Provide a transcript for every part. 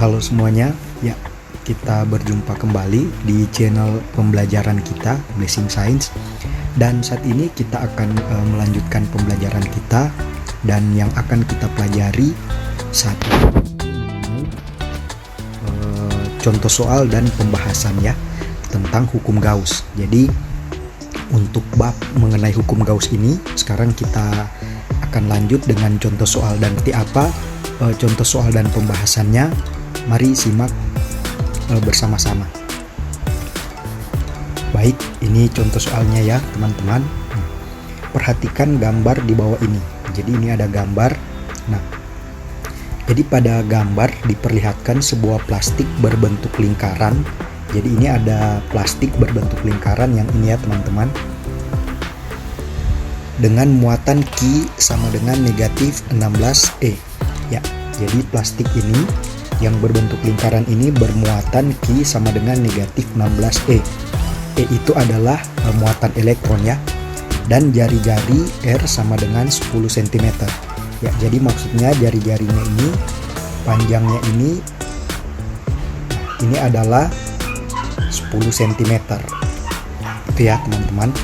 Halo semuanya, ya kita berjumpa kembali di channel pembelajaran kita Blessing Science. Dan saat ini kita akan melanjutkan pembelajaran kita, dan yang akan kita pelajari saat ini contoh soal dan pembahasan ya tentang hukum Gauss. Jadi untuk bab mengenai hukum Gauss ini sekarang kita akan lanjut dengan contoh soal, dan seperti apa contoh soal dan pembahasannya. Mari simak bersama-sama. Baik, ini contoh soalnya ya teman-teman. Perhatikan gambar di bawah ini. Jadi ini ada gambar. Nah, jadi pada gambar diperlihatkan sebuah plastik berbentuk lingkaran. Jadi ini ada plastik berbentuk lingkaran yang ini ya teman-teman, dengan muatan Q sama dengan negatif 16E. Ya, jadi plastik ini yang berbentuk lingkaran ini bermuatan Q sama dengan negatif 16E. E itu adalah muatan elektron ya. Dan jari-jari R sama dengan 10 cm. Ya, jadi maksudnya jari-jarinya ini, panjangnya ini adalah 10 cm. Itu ya teman-teman.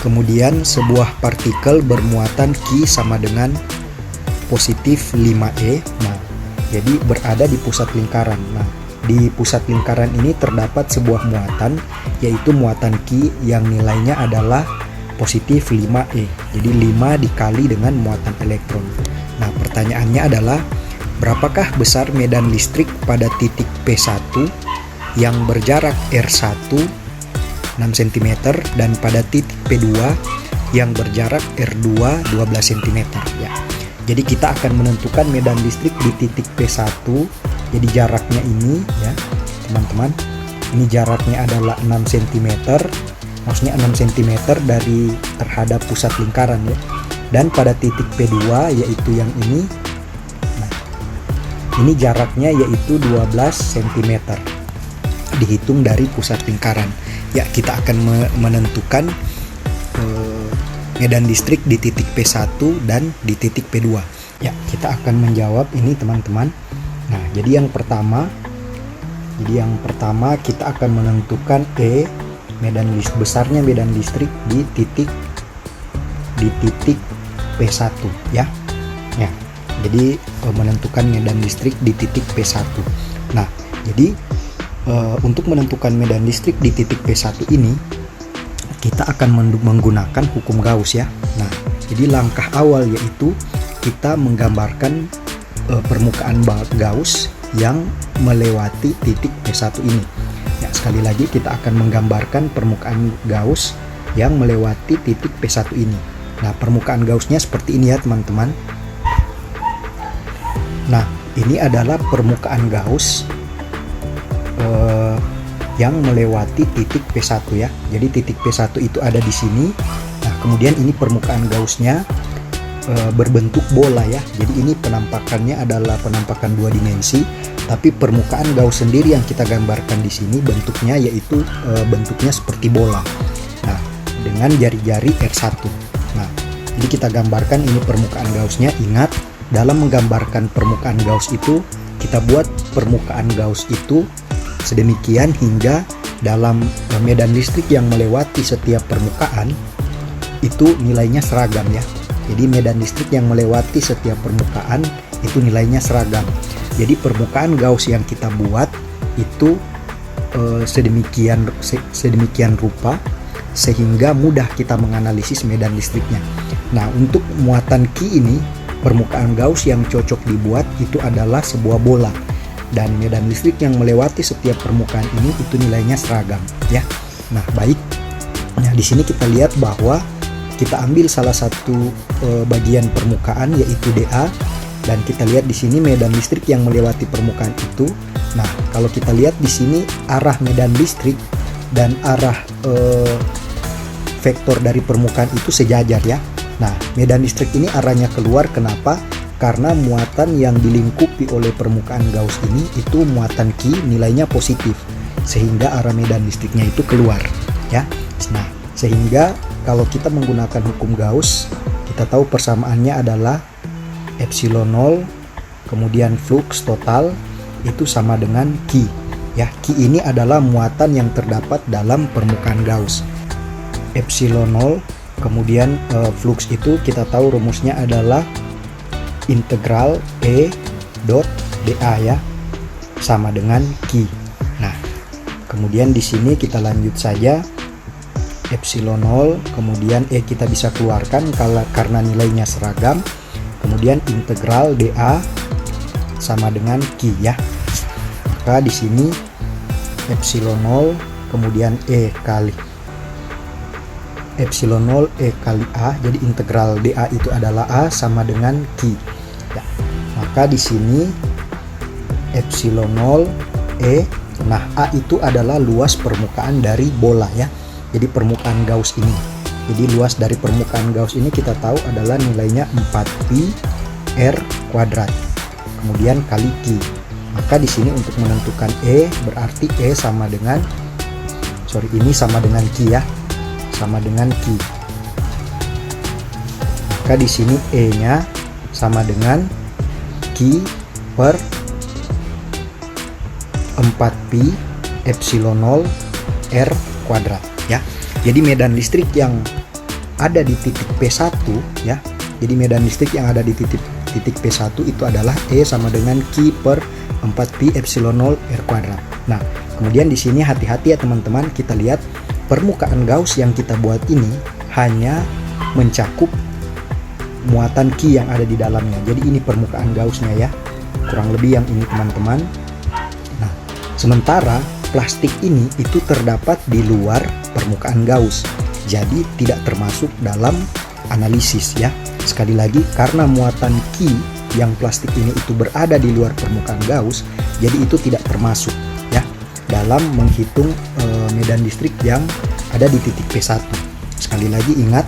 Kemudian sebuah partikel bermuatan Q sama dengan positif 5E. Nah, jadi berada di pusat lingkaran. Nah, di pusat lingkaran ini terdapat sebuah muatan, yaitu muatan Q yang nilainya adalah positif 5E. Jadi 5 dikali dengan muatan elektron. Nah, pertanyaannya adalah berapakah besar medan listrik pada titik P1 yang berjarak R1 6 cm dan pada titik P2 yang berjarak R2 12 cm ya. Jadi kita akan menentukan medan listrik di titik P1. Jadi jaraknya ini ya teman-teman, ini jaraknya adalah 6 cm, maksudnya 6 cm dari terhadap pusat lingkaran ya. Dan pada titik P2 yaitu yang ini, nah, ini jaraknya yaitu 12 cm dihitung dari pusat lingkaran. Ya, kita akan menentukan medan listrik di titik P1 dan di titik P2. Ya, kita akan menjawab ini teman-teman. Nah, jadi yang pertama kita akan menentukan besarnya medan listrik di titik P1 ya. Ya. Jadi menentukan medan listrik di titik P1. Nah, jadi untuk menentukan medan listrik di titik P1 ini kita akan menggunakan hukum Gauss ya. Nah, jadi langkah awal yaitu kita menggambarkan permukaan Gauss yang melewati titik P1 ini. Ya, sekali lagi kita akan menggambarkan permukaan Gauss yang melewati titik P1 ini. Nah, permukaan Gaussnya seperti ini ya teman-teman. Nah, ini adalah permukaan Gauss yang melewati titik P1 ya. Jadi titik P1 itu ada di sini. Nah, kemudian ini permukaan Gaussnya berbentuk bola ya. Jadi ini penampakannya adalah penampakan 2 dimensi, tapi permukaan Gauss sendiri yang kita gambarkan di sini bentuknya yaitu bentuknya seperti bola. Nah, dengan jari-jari R1. Nah, jadi kita gambarkan ini permukaan Gaussnya. Ingat, dalam menggambarkan permukaan Gauss itu kita buat permukaan Gauss itu sedemikian hingga dalam medan listrik yang melewati setiap permukaan itu nilainya seragam ya. Jadi medan listrik yang melewati setiap permukaan itu nilainya seragam. Jadi permukaan Gauss yang kita buat itu sedemikian rupa sehingga mudah kita menganalisis medan listriknya. Nah, untuk muatan Q ini, permukaan Gauss yang cocok dibuat itu adalah sebuah bola. Dan medan listrik yang melewati setiap permukaan ini itu nilainya seragam ya. Nah, baik. Nah, di sini kita lihat bahwa kita ambil salah satu bagian permukaan yaitu DA, dan kita lihat di sini medan listrik yang melewati permukaan itu. Nah, kalau kita lihat di sini arah medan listrik dan arah vektor dari permukaan itu sejajar ya. Nah, medan listrik ini arahnya keluar. Kenapa? Karena muatan yang dilingkupi oleh permukaan Gauss ini itu muatan Q nilainya positif, sehingga arah medan listriknya itu keluar ya. Nah, sehingga kalau kita menggunakan hukum Gauss, kita tahu persamaannya adalah epsilon 0 kemudian flux total itu sama dengan Q ya. Q ini adalah muatan yang terdapat dalam permukaan Gauss. Epsilon 0 kemudian flux itu kita tahu rumusnya adalah integral E dot dA ya, sama dengan Q. Nah, kemudian di sini kita lanjut saja. Epsilon 0 kemudian E kita bisa keluarkan karena nilainya seragam. Kemudian integral dA sama dengan Q ya. Maka di sini epsilon 0 kemudian E kali epsilon 0 E kali A, jadi integral dA itu adalah A sama dengan Q ya. Maka di sini epsilon 0 E, nah A itu adalah luas permukaan dari bola ya, jadi permukaan Gauss ini. Jadi luas dari permukaan Gauss ini kita tahu adalah nilainya 4pi r kuadrat kemudian kali Q. Maka di sini untuk menentukan E berarti E sama dengan ini sama dengan Q ya, sama dengan Q. Maka di sini E-nya sama dengan Q per 4pi epsilon 0 r kuadrat ya. Jadi medan listrik yang ada di titik P1 ya. Jadi medan listrik yang ada di titik P1 itu adalah E sama dengan Q per 4pi epsilon 0 r kuadrat. Nah, kemudian di sini hati-hati ya teman-teman, kita lihat permukaan Gauss yang kita buat ini hanya mencakup muatan Q yang ada di dalamnya. Jadi ini permukaan Gaussnya ya, kurang lebih yang ini teman-teman. Nah, sementara plastik ini itu terdapat di luar permukaan Gauss, jadi tidak termasuk dalam analisis ya. Sekali lagi, karena muatan Q yang plastik ini itu berada di luar permukaan Gauss, jadi itu tidak termasuk ya dalam menghitung medan listrik yang ada di titik P1. Sekali lagi ingat,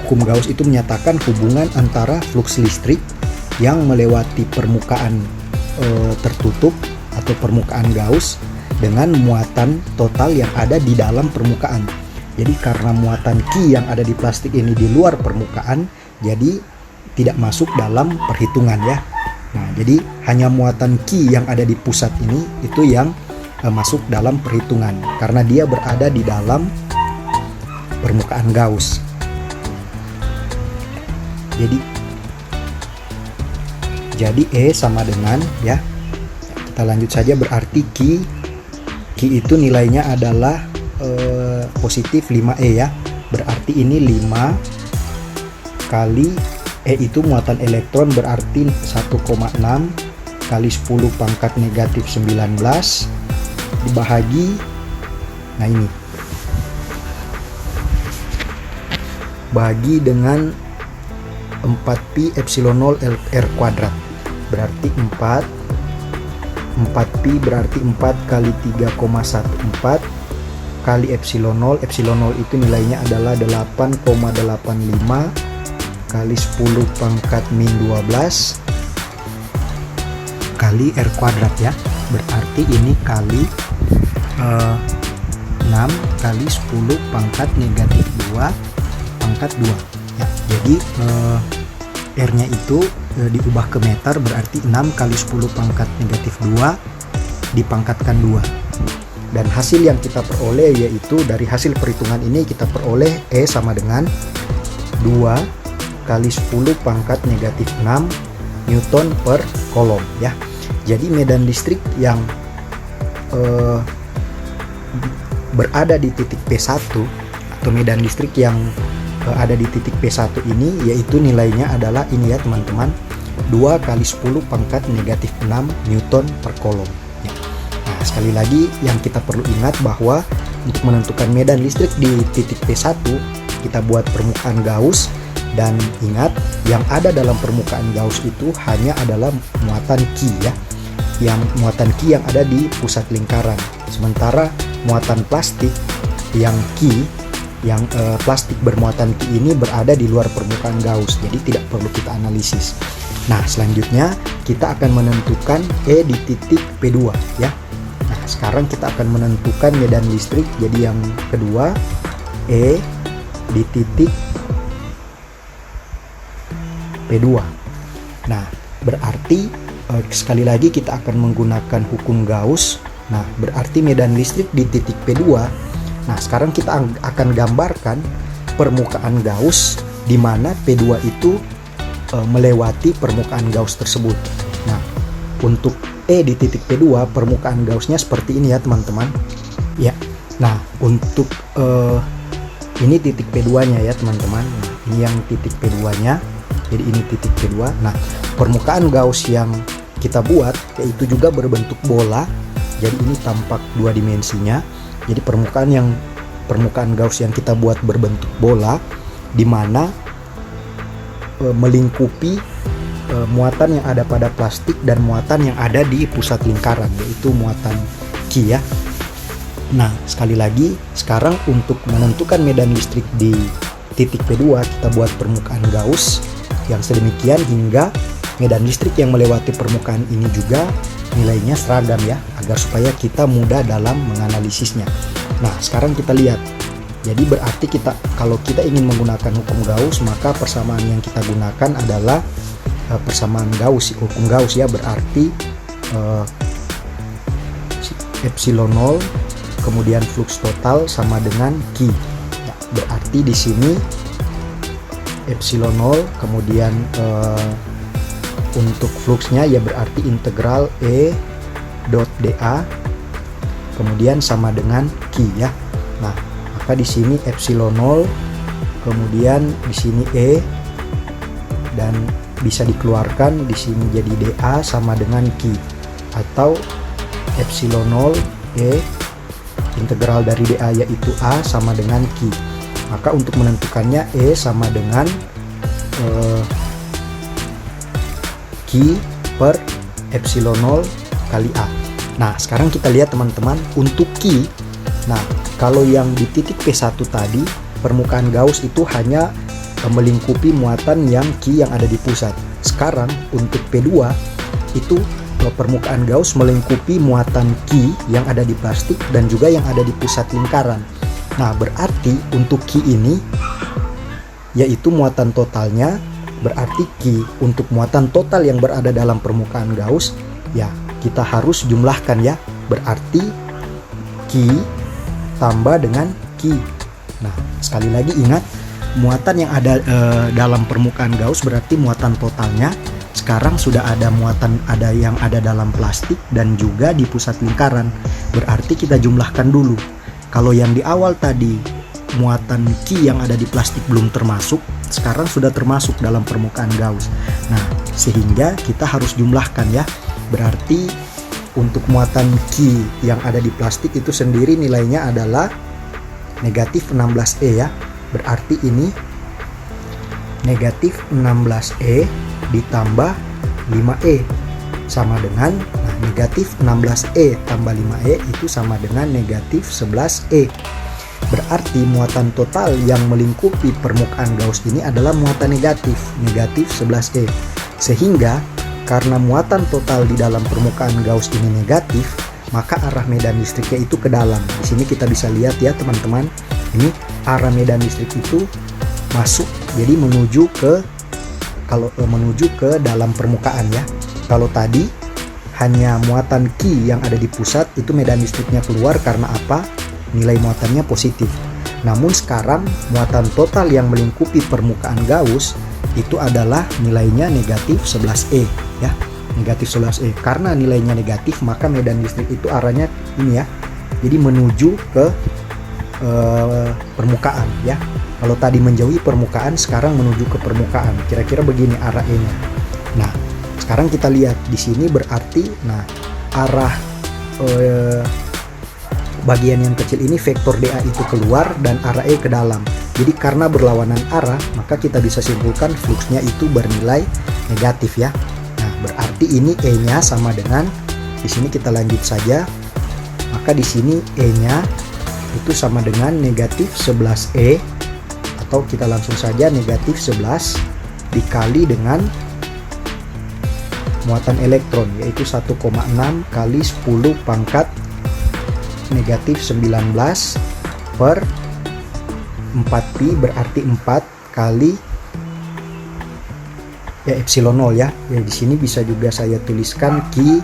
hukum Gauss itu menyatakan hubungan antara flux listrik yang melewati permukaan tertutup atau permukaan Gauss dengan muatan total yang ada di dalam permukaan. Jadi karena muatan Q yang ada di plastik ini di luar permukaan, jadi tidak masuk dalam perhitungan ya. Nah, jadi hanya muatan Q yang ada di pusat ini itu yang masuk dalam perhitungan karena dia berada di dalam permukaan Gauss. Jadi E sama dengan ya. Kita lanjut saja, berarti Q itu nilainya adalah positif 5E ya. Berarti ini 5 kali E itu muatan elektron, berarti 1,6 kali 10 pangkat negatif 19 dibahagi, nah ini bagi dengan 4pi epsilon 0 r kuadrat, berarti 4pi berarti 4 kali 3,14 kali epsilon 0. Epsilon 0 itu nilainya adalah 8,85 kali 10 pangkat min 12 kali r kuadrat ya. Berarti ini kali 6 kali 10 pangkat negatif 2 pangkat 2 ya. Jadi R nya itu diubah ke meter, berarti 6 kali 10 pangkat negatif 2 dipangkatkan 2. Dan hasil yang kita peroleh yaitu dari hasil perhitungan ini kita peroleh E sama dengan 2 kali 10 pangkat negatif 6 Newton per kolom ya. Jadi medan listrik yang berada di titik P1 atau medan listrik yang ada di titik P1 ini yaitu nilainya adalah ini ya teman-teman, 2 kali 10 pangkat negatif 6 Newton per kolom ya. Nah, sekali lagi yang kita perlu ingat bahwa untuk menentukan medan listrik di titik P1 kita buat permukaan Gauss, dan ingat yang ada dalam permukaan Gauss itu hanya adalah muatan Q ya, yang muatan Q yang ada di pusat lingkaran. Sementara muatan plastik yang Q yang plastik bermuatan Q ini berada di luar permukaan Gauss, jadi tidak perlu kita analisis. Nah, selanjutnya kita akan menentukan E di titik P2 ya. Nah, sekarang kita akan menentukan medan listrik, jadi yang kedua E di titik P2. Nah, berarti sekali lagi kita akan menggunakan hukum Gauss. Nah, berarti medan listrik di titik P2. Nah, sekarang kita akan gambarkan permukaan Gauss di mana P2 itu melewati permukaan Gauss tersebut. Nah, untuk E di titik P2 permukaan Gaussnya seperti ini ya teman-teman. Ya. Nah, untuk ini titik P2-nya ya teman-teman. Nah, ini yang titik P2-nya. Jadi ini titik P2. Nah, permukaan Gauss yang kita buat yaitu juga berbentuk bola. Jadi ini tampak dua dimensinya. Jadi permukaan Gauss yang kita buat berbentuk bola di mana melingkupi muatan yang ada pada plastik dan muatan yang ada di pusat lingkaran, yaitu muatan Q ya. Nah, sekali lagi sekarang untuk menentukan medan listrik di titik P2 kita buat permukaan Gauss yang sedemikian hingga medan listrik yang melewati permukaan ini juga nilainya seragam ya, agar supaya kita mudah dalam menganalisisnya. Nah, sekarang kita lihat. Jadi berarti kalau kita ingin menggunakan hukum Gauss, maka persamaan yang kita gunakan adalah persamaan Gauss, hukum Gauss ya, berarti epsilon 0 kemudian flux total sama dengan Q. Ya, berarti di sini epsilon 0 kemudian untuk fluxnya ya berarti integral E dot dA kemudian sama dengan Q ya. Nah, maka di sini epsilon 0 kemudian di sini E dan bisa dikeluarkan di sini jadi dA sama dengan Q, atau epsilon 0 E integral dari dA yaitu A sama dengan Q. Maka untuk menentukannya E sama dengan Q per epsilon 0 kali A. Nah, sekarang kita lihat teman-teman untuk Q. Nah, kalau yang di titik P1 tadi permukaan Gauss itu hanya melingkupi muatan yang Q yang ada di pusat. Sekarang untuk P2 itu permukaan Gauss melingkupi muatan Q yang ada di plastik dan juga yang ada di pusat lingkaran. Nah, berarti untuk Q ini yaitu muatan totalnya, berarti Q untuk muatan total yang berada dalam permukaan Gauss ya kita harus jumlahkan ya, berarti Q tambah dengan Q. Nah, sekali lagi ingat, muatan yang ada dalam permukaan Gauss berarti muatan totalnya. Sekarang sudah ada muatan yang ada dalam plastik dan juga di pusat lingkaran. Berarti kita jumlahkan dulu. Kalau yang di awal tadi muatan Q yang ada di plastik belum termasuk, sekarang sudah termasuk dalam permukaan Gauss. Nah, sehingga kita harus jumlahkan ya. Berarti untuk muatan Q yang ada di plastik itu sendiri nilainya adalah negatif 16E ya. Berarti ini negatif 16E ditambah 5E sama dengan negatif 16E tambah 5E itu sama dengan negatif 11E. Berarti muatan total yang melingkupi permukaan Gauss ini adalah muatan negatif 11E. Sehingga karena muatan total di dalam permukaan Gauss ini negatif, maka arah medan listriknya itu ke dalam. Di sini kita bisa lihat ya teman-teman, ini arah medan listrik itu masuk, jadi menuju ke dalam permukaan ya. Kalau tadi hanya muatan Q yang ada di pusat, itu medan listriknya keluar karena apa? Nilai muatannya positif. Namun sekarang muatan total yang melingkupi permukaan Gauss itu adalah nilainya negatif 11E ya, negatif 11E. Karena nilainya negatif, maka medan listrik itu arahnya ini ya, jadi menuju ke permukaan ya. Kalau tadi menjauhi permukaan, sekarang menuju ke permukaan. Kira-kira begini arah E-nya. Nah, sekarang kita lihat di sini berarti arah bagian yang kecil ini vektor dA itu keluar dan arah E ke dalam. Jadi karena berlawanan arah, maka kita bisa simpulkan fluxnya itu bernilai negatif ya. Nah, berarti ini E-nya sama dengan, di sini kita lanjut saja. Maka di sini E-nya itu sama dengan negatif 11E, atau kita langsung saja negatif 11 dikali dengan muatan elektron, yaitu 1,6 kali 10 pangkat negatif 19 per 4pi, berarti 4 kali ya epsilon 0 ya. Ya di sini bisa juga saya tuliskan Q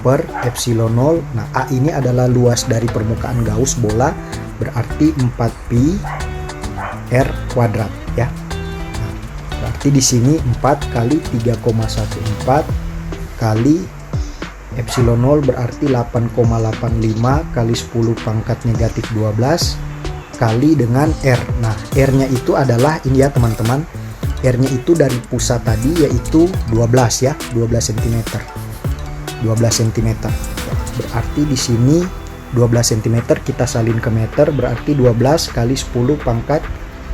per epsilon 0. Nah, A ini adalah luas dari permukaan Gauss bola, berarti 4pi R kuadrat ya. Nah, berarti di sini 4 kali 3,14 kali epsilon 0 berarti 8,85 kali 10 pangkat negatif 12 kali dengan R. Nah, R-nya itu adalah ini ya teman-teman. R-nya itu dari pusat tadi yaitu 12 ya, 12 cm. 12 cm. Berarti di sini 12 cm kita salin ke meter, berarti 12 kali 10 pangkat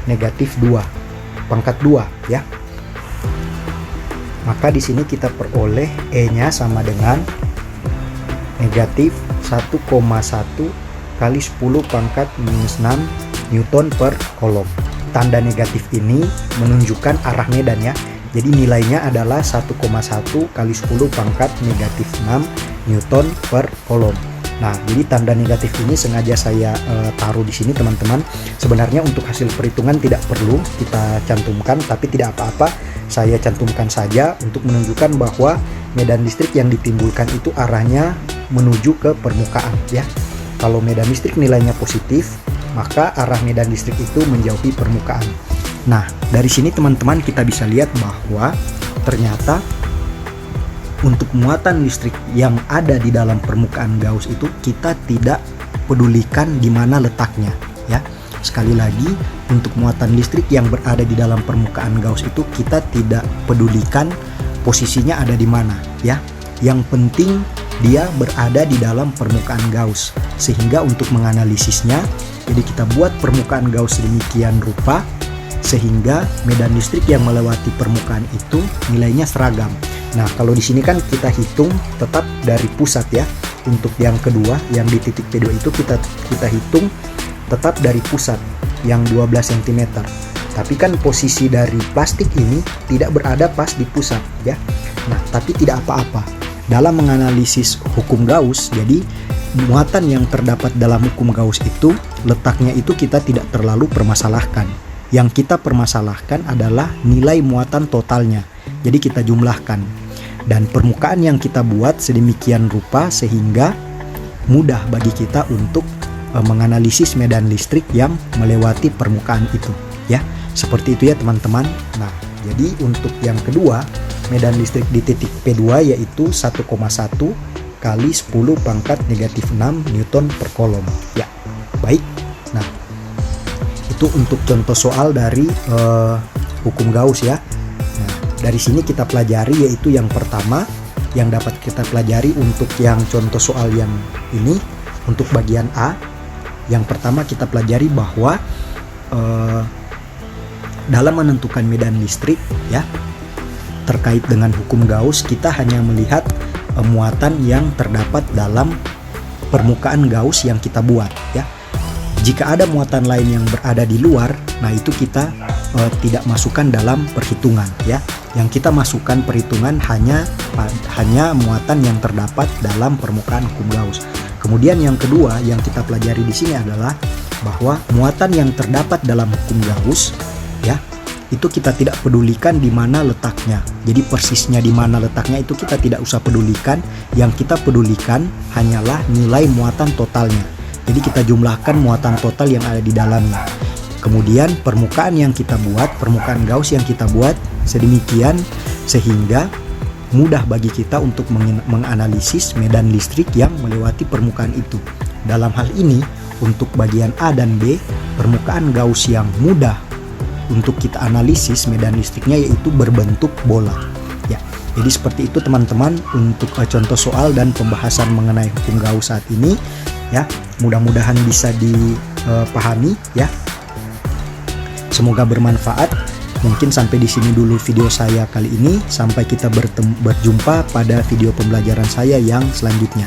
negatif 2. Pangkat 2 ya. Maka di sini kita peroleh E-nya sama dengan negatif 1,1 kali 10 pangkat minus 6 Newton per kolom. Tanda negatif ini menunjukkan arah medan ya. Jadi nilainya adalah 1,1 kali 10 pangkat negatif 6 Newton per kolom. Nah, jadi tanda negatif ini sengaja saya taruh di sini teman-teman. Sebenarnya untuk hasil perhitungan tidak perlu kita cantumkan, tapi tidak apa-apa, saya cantumkan saja untuk menunjukkan bahwa medan listrik yang ditimbulkan itu arahnya menuju ke permukaan ya. Kalau medan listrik nilainya positif, maka arah medan listrik itu menjauhi permukaan. Nah, dari sini teman-teman kita bisa lihat bahwa ternyata untuk muatan listrik yang ada di dalam permukaan Gauss itu kita tidak pedulikan di mana letaknya ya. Sekali lagi, untuk muatan listrik yang berada di dalam permukaan Gauss itu kita tidak pedulikan posisinya ada di mana ya. Yang penting dia berada di dalam permukaan Gauss. Sehingga untuk menganalisisnya, jadi kita buat permukaan Gauss sedemikian rupa sehingga medan listrik yang melewati permukaan itu nilainya seragam. Nah, kalau di sini kan kita hitung tetap dari pusat ya. Untuk yang kedua, yang di titik P2 itu kita hitung tetap dari pusat yang 12 cm. Tapi kan posisi dari plastik ini tidak berada pas di pusat ya. Nah, tapi tidak apa-apa. Dalam menganalisis hukum Gauss, jadi muatan yang terdapat dalam hukum Gauss itu letaknya itu kita tidak terlalu permasalahkan. Yang kita permasalahkan adalah nilai muatan totalnya. Jadi kita jumlahkan. Dan permukaan yang kita buat sedemikian rupa sehingga mudah bagi kita untuk menganalisis medan listrik yang melewati permukaan itu ya. Seperti itu ya teman-teman. Nah, jadi untuk yang kedua, medan listrik di titik P2 yaitu 1,1 kali 10 pangkat negatif 6 Newton per kolom ya. Baik. Nah, itu untuk contoh soal dari hukum Gauss ya. Nah, dari sini kita pelajari yaitu yang pertama yang dapat kita pelajari untuk yang contoh soal yang ini. Untuk bagian A, yang pertama kita pelajari bahwa dalam menentukan medan listrik ya, terkait dengan hukum Gauss, kita hanya melihat muatan yang terdapat dalam permukaan Gauss yang kita buat ya. Jika ada muatan lain yang berada di luar, nah itu kita tidak masukkan dalam perhitungan ya. Yang kita masukkan perhitungan hanya muatan yang terdapat dalam permukaan hukum Gauss. Kemudian yang kedua yang kita pelajari di sini adalah bahwa muatan yang terdapat dalam hukum Gauss ya, itu kita tidak pedulikan di mana letaknya. Jadi persisnya di mana letaknya itu kita tidak usah pedulikan. Yang kita pedulikan hanyalah nilai muatan totalnya. Jadi kita jumlahkan muatan total yang ada di dalamnya. Kemudian permukaan yang kita buat, permukaan Gauss yang kita buat sedemikian sehingga mudah bagi kita untuk menganalisis medan listrik yang melewati permukaan itu. Dalam hal ini, untuk bagian A dan B, permukaan Gauss yang mudah untuk kita analisis medan listriknya yaitu berbentuk bola. Ya, jadi seperti itu teman-teman untuk contoh soal dan pembahasan mengenai hukum Gauss saat ini. Ya, mudah-mudahan bisa dipahami ya. Semoga bermanfaat. Mungkin sampai di sini dulu video saya kali ini. Sampai kita berjumpa pada video pembelajaran saya yang selanjutnya.